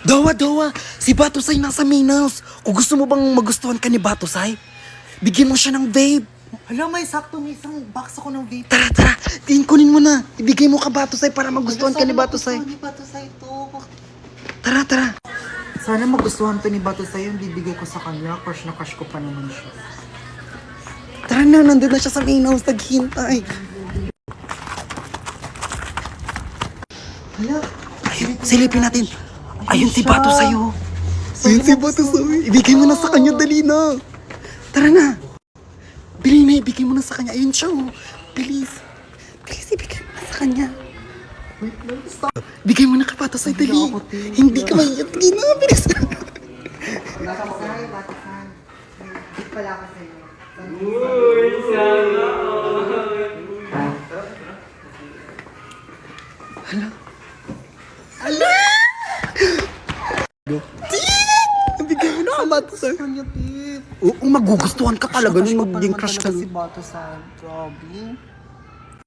Dawa! Si Batusay nasa Minas. Kung gusto mo bang magustuhan ka ni Batusay, bigyan mo siya ng vape. Hala, may sakto, may isang box ako ng vape. Tara! Kunin mo na. Ibigay mo ka Batusay para magustuhan ka ni Batusay. Ni Batusay to. Tara! Sana magustuhan to ni Batusay yung bibigay ko sa kanya. Crush na crush ko pa naman siya. Tara na, nandun na siya sa Minas. Naghihintay. Hala, Ayun, silipin natin. Ayun si Batusay oh. Ayun si Batusay. Ibigay mo na sa kanya, dali na. Tara na. Ibigay mo na sa kanya. Ayun siya oh. Bilis, ibigay mo na sa kanya. wait lang, stop. Bigay mo na ka Batusay, dali. Hindi ako, te. Hindi ka mahiyat. Dali na, bilis. Batusay. Hindi pala ako sa'yo. Bigay mo na ka Batusay. Kanya, babe. Oo, magugustuhan ka talaga nung magiging crush ka. Si Batusay. Grabe.